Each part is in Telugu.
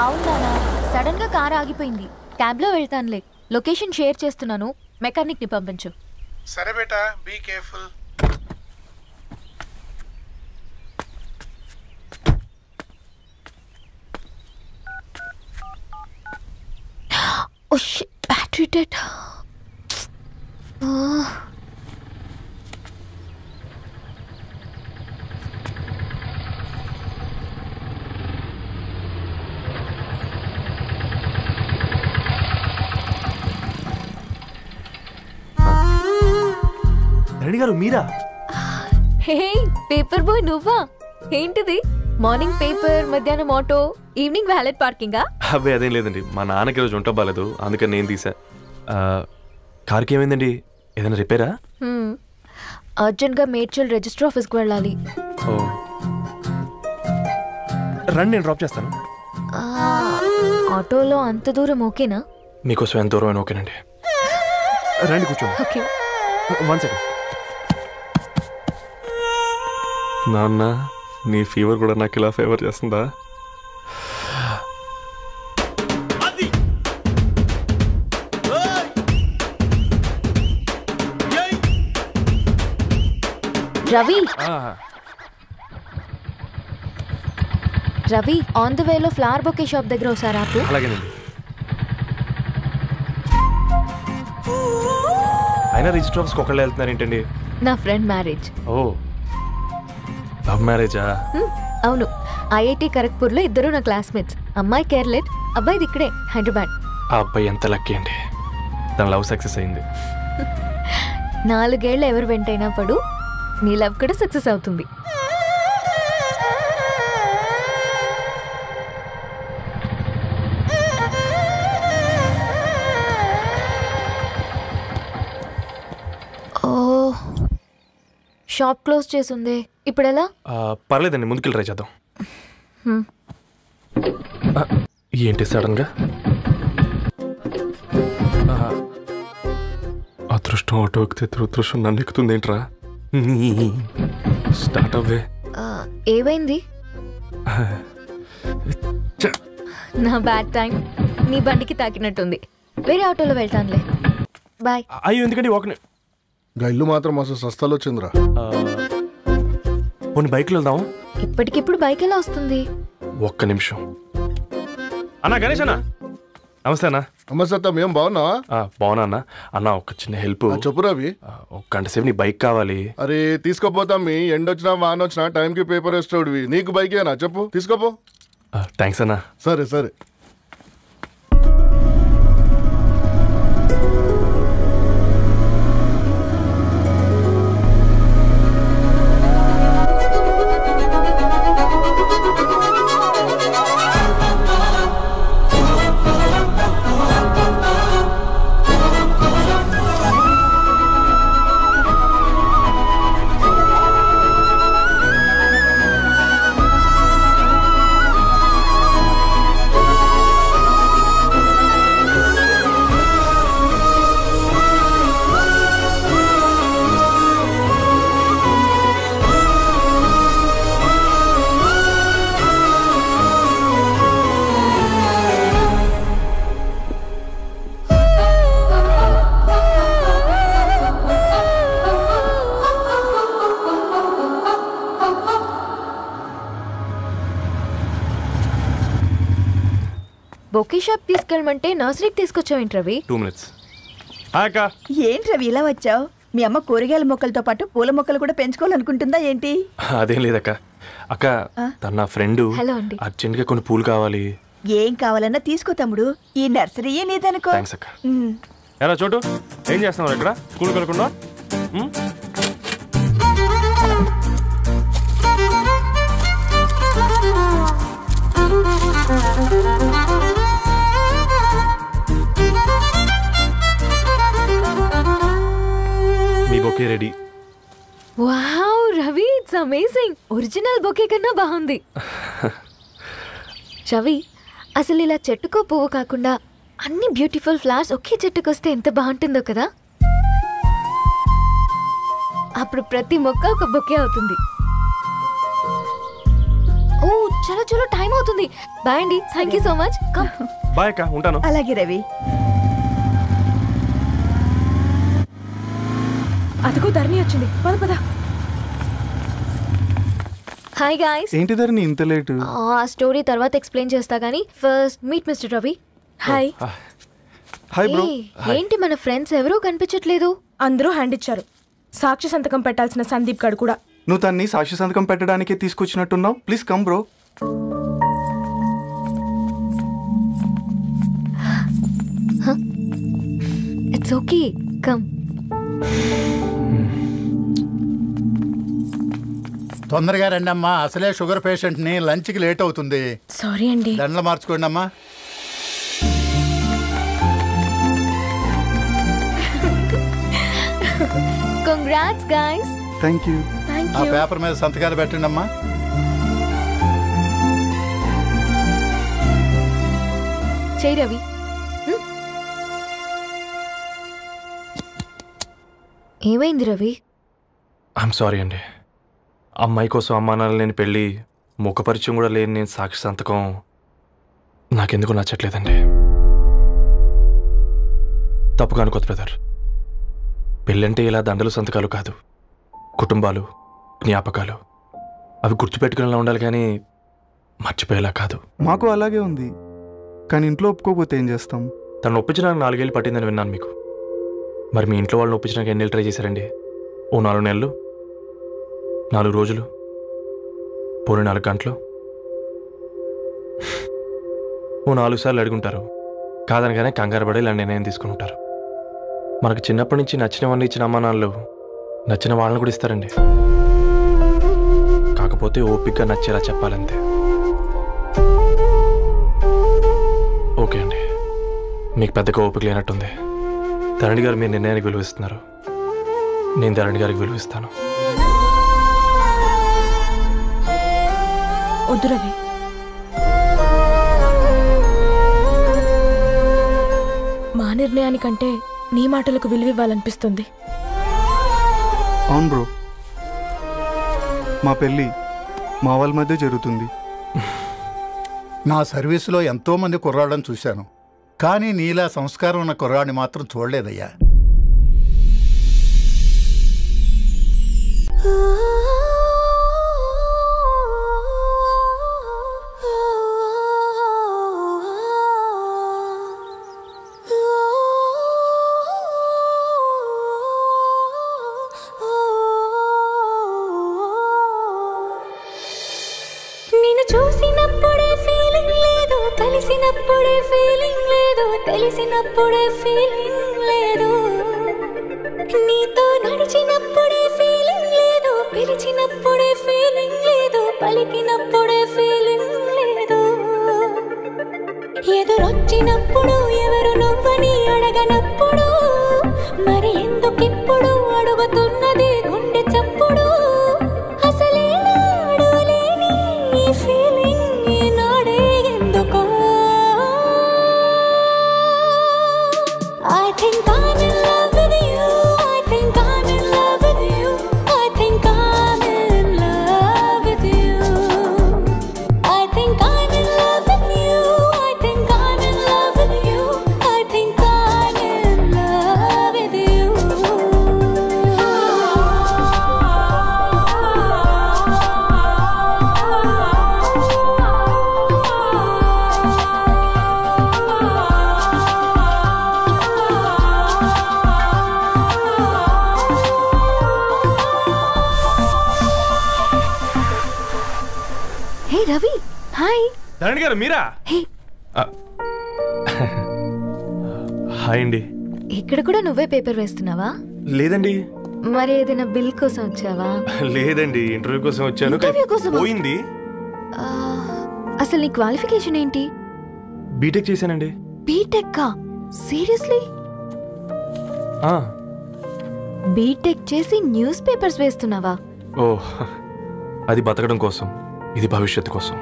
అవునా, సడన్ గా కార్ ఆగిపోయింది. క్యాబ్ లో వెళ్తానులే. లొకేషన్ షేర్ చేస్తున్నాను, మెకానిక్ ని పంపించు. సరే బేటా, be careful. Oh shit, battery dead. Reddy గారు మీరా? హే పేపర్ బాయ్, నువ్వా? ఏంటిది? మార్నింగ్ పేపర్, మధ్యాహ్నం ఆటో, ఈవినింగ్ వ్యాలెట్ పార్కింగా? అబ్బాయి అదేం లేదండి, మా నాన్నకి రోజు వంట బాగాలేదు, అందుకని నేను తీసా. కార్కి ఏమైందండి? ఏదైనా రిపేరా? అర్జెంట్గా మేడ్చల్ రిజిస్టర్ ఆఫీస్కి వెళ్ళాలి. ఓ రండి, నేను డ్రాప్ చేస్తాను. ఆటోలో అంత దూరం ఓకేనా? మీకోసం ఎంత దూరం అయినా ఓకేనండి. రండి కూర్చోండి. ఓకే. 1 సెకండ్. నాన్న, నీ ఫీవర్ కూడా నాకు ఇలా ఫేవర్ చేస్తుందా? రవి, రవి, ఆన్ ద వేలో ఫ్లవర్ బొకే షాప్ దగ్గర ఒకసారి ఆపు. అలాగేనండి. అయినా రిజిస్టర్ ఆఫీస్కి ఒకళ్ళు వెళ్తున్నారు ఏంటండి? నా ఫ్రెండ్ మ్యారేజ్. ఓ, లవ్ మ్యారేజా? అవును, ఐఐటి ఖరగ్పూర్లో ఇద్దరు నా క్లాస్మేట్స్. అమ్మాయి కేర్లెట్, అబ్బాయిది ఇక్కడే హైదరాబాద్. ఆ అబ్బాయి ఎంత లక్కీ అండి, తన లవ్ సక్సెస్ అయింది. 4 ఏళ్ళు ఎవరు వెంటైనా పడు, నీ లవ్ కూడా సక్సెస్ అవుతుంది. ఓ, షాప్ క్లోజ్ చేసింది, ఇప్పుడు ఎలా? పర్లేదండి, ముందుకెళ్ళి ట్రై చేద్దాం. ఏంటి సడన్గా? అదృష్టం ఆటో ఎక్కితే దురదృష్టం నన్ను ఎక్కుతుంది ఏంట్రా? స్టార్ట్ అవ్వే. ఏమైంది? నా బ్యాడ్ టైం నీ బండికి తాకినట్టుంది. వేరే ఆటోలో వెళ్తానులే, బాయ్. అయ్యో ఎందుకండి ఒక ఇల్లు మాత్రం అసలు సస్తాలో వచ్చిందిరా. కొన్ని బైక్లో వెళ్దాం. ఇప్పటికిప్పుడు బైక్ ఎలా వస్తుంది? ఒక్క నిమిషం. అన్నా గణేష్ అన్న, నమస్తే అన్న. నమస్తే అత్త, ఏం బాగున్నావా? బాగున్నా అన్న. అన్న ఒక చిన్న హెల్ప్. చెప్పు రవి. ఒక గంట సేపు నీ బైక్ కావాలి. అరే తీసుకోపోతాం, మీ ఎండొచ్చినా వాన వచ్చినా టైంకి పేపర్ వేస్తాడువి. నీకు బైకేనా? చెప్పు, తీసుకోపో. థ్యాంక్స్ అన్న. సరే సరే. బొకే షాప్ తీసుకెళ్ళమంటే నర్సరీకి తీసుకొచ్చావేంటి రవి? 2 minutes. ఏంటి రవి ఇలా వచ్చావు? మీ అమ్మ కూరగాయల మొక్కలతో పాటు పూల మొక్కలు కూడా పెంచుకోవాలనుకుంటుందా ఏంటి? అదేం లేదక్క. అక్క, తన ఫ్రెండ్ హలో అండి, అర్జెంట్ గా కొన్ని పూలు కావాలి. ఏం కావాలన్నా తీసుకో తమ్ముడు, ఈ నర్సరీయే నీదనుకో. థాంక్స్ అక్క. ఎలా చోటు, ఏం చేస్తున్నావు ఇక్కడ? స్కూల్కి వెళ్ళకుండా? మీ bouquet ready. Wow Ravi, it's amazing. Original bouquet కన్నా బాగుంది. రవి, అసలు ఇలా చెట్టుకో పువ్వు కాకుండా అన్ని బ్యూటిఫుల్ ఫ్లవర్స్ ఒకే చెట్టుకొస్తే ఎంత బాగుంటుందో కదా. అప్పుడు ప్రతి మొక్క ఒక బొకే అవుతుంది. ఓ చలో చలో టైం అవుతుంది. బాయ్ అండి. Thank you so much. Come. Bye అక్క, ఉంటాను. అలాగే రవి. అదిగో ధరణి వచ్చింది. పద పద. Hi guys. ఏంటి ధరణి ఇంత లేటు? ఆ స్టోరీ తర్వాత ఎక్స్ప్లెయిన్ చేస్తా గానీ first meet mister Ravi. Hi. Hi bro. ఏంటి మన ఫ్రెండ్స్ ఎవరూ కనిపించట్లేదు? అందరూ హ్యాండ్ ఇచ్చారు. సాక్షి సంతకం పెట్టాల్సిన సందీప్ గడు కూడా. నువ్వు తన్ని సాక్షి సంతకం పెట్టడానికే తీసుకొచ్చినట్టున్నావు. Please come bro. It's okay, come. తొందరగా రండి అమ్మా, అసలే షుగర్ పేషెంట్ ని, లంచ్ కి లేట్ అవుతుంది. సారీ అండి. దండలు మార్చుకోండి అమ్మా. Congrats guys. Thank you. ఆ పేపర్ మీద సంతకాలు పెట్టండి అమ్మా. చేయి రవి. ఏమైంది రవి? ఐఎమ్ సారీ అండి. అమ్మాయి కోసం అమ్మానాలు లేని పెళ్ళి, ముఖపరిచయం కూడా లేని నేను సాక్షి సంతకం నాకెందుకు నచ్చట్లేదండి. తప్పుగా అనుకోదు బ్రదర్. పెళ్ళంటే ఇలా దండలు సంతకాలు కాదు, కుటుంబాలు, జ్ఞాపకాలు. అవి గుర్తుపెట్టుకునేలా ఉండాలి కానీ మర్చిపోయేలా కాదు. మాకు అలాగే ఉంది, కానీ ఇంట్లో ఒప్పుకోకపోతే ఏం చేస్తాం? తను ఒప్పించడానికి 4 ఏళ్ళు పట్టిందని విన్నాను మీకు. మరి మీ ఇంట్లో వాళ్ళని ఒప్పించడానికి ఎన్ని ఏళ్ళు ట్రై చేశారండి? ఓ 4 నెలలు, 4 రోజులు, పోనీ 4 గంటలు, ఓ 4 సార్లు అడుగుంటారు. కాదనగానే కంగారు పడి ఇలా నిర్ణయం తీసుకుని ఉంటారు. మనకు చిన్నప్పటి నుంచి నచ్చినవన్నీ ఇచ్చిన అమ్మానాళ్ళు నచ్చిన వాళ్ళని కూడా ఇస్తారండి. కాకపోతే ఓపికగా నచ్చేలా చెప్పాలంతే. ఓకే అండి, మీకు పెద్దగా ఓపిక లేనట్టుంది. ధరణి గారు మీ నిర్ణయానికి విలువిస్తున్నారు, నేను ధరణి గారికి విలువిస్తాను. వద్దు రవి. మా నిర్ణయానికంటే నీ మాటలకు విలువివ్వాలనిపిస్తుంది. అవును బ్రో, మా పెళ్ళి మా వాళ్ళ మధ్య జరుగుతుంది. నా సర్వీసులో ఎంతో మంది కుర్రాళ్ళని చూశాను, కానీ నీలా సంస్కారం ఉన్న కుర్రాడిని మాత్రం చూడలేదయ్యా. నిన్ను చూసినప్పుడే ఫీలింగ్ లేదు, కలిసినప్పుడే ఫీలింగ్ లేదు, తెలిసినప్పుడే ఫీలింగ్ లేదు, నీతో నడిచినప్పుడే ఫీలింగ్ లేదు, పిలిచినప్పుడే ఫీలింగ్ లేదు, పలికినప్పుడే ఫీలింగ్ లేదు, ఎదురొచ్చినప్పుడు ఎవరు నువ్వని అడగనప్పుడు మరి ఎందుకిప్పుడు అడుగుతున్నది గుండె చప్పుడు. రవి హాయ్. ధరణి గారు మీరా? హాయ్ అండి. ఇక్కడ కూడా నువ్వే పేపర్ వేస్తున్నావా? లేదండి. మరి ఏదైనా బిల్ కోసం వచ్చావా? లేదండి, ఇంటర్వ్యూ కోసం వచ్చాను. ఇంటర్వ్యూ కోసం పోయింది. అసలు నీ క్వాలిఫికేషన్ ఏంటి? బీటెక్ చేశానండి. బీటెక్? సీరియస్లీ? బీటెక్ చేసి న్యూస్ పేపర్స్ వేస్తున్నావా? ఓ, అది బతకడం కోసం, ఇది భవిష్యత్తు కోసం.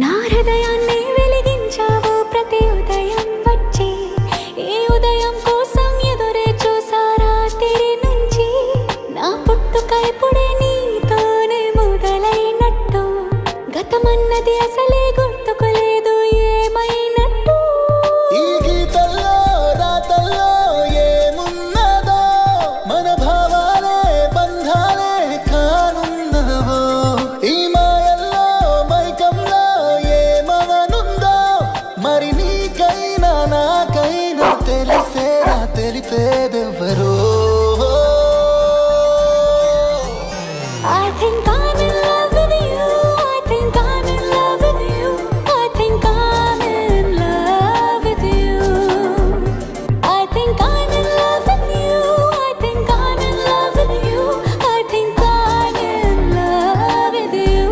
నా హృదయాన్ని వెలిగించావు ప్రతి ఉదయం వచ్చి, ఈ ఉదయం కోసం ఎదురే చూసారా తిరి నుంచి, నా పుట్టుక ఇప్పుడే నీతోనే మొదలైనట్టు అనుకున్నది అసలే గుర్తుకోలేదు ఏమైనట్టు ఈ గీతల్లో రాతల్లో ఏమున్నదో మన భావాలే బంధాలే కానున్నవో ఈ మాయల్లో మైకంలో ఏమవనుందో మరి నీకైనా నాకైనా తెలిసేలా తెలిపేదెవ్వరో I think I'm in love with you. I think I'm in love with you. I think I'm in love with you. I think I'm in love with you. I think I'm in love with you. I think I'm in love with you.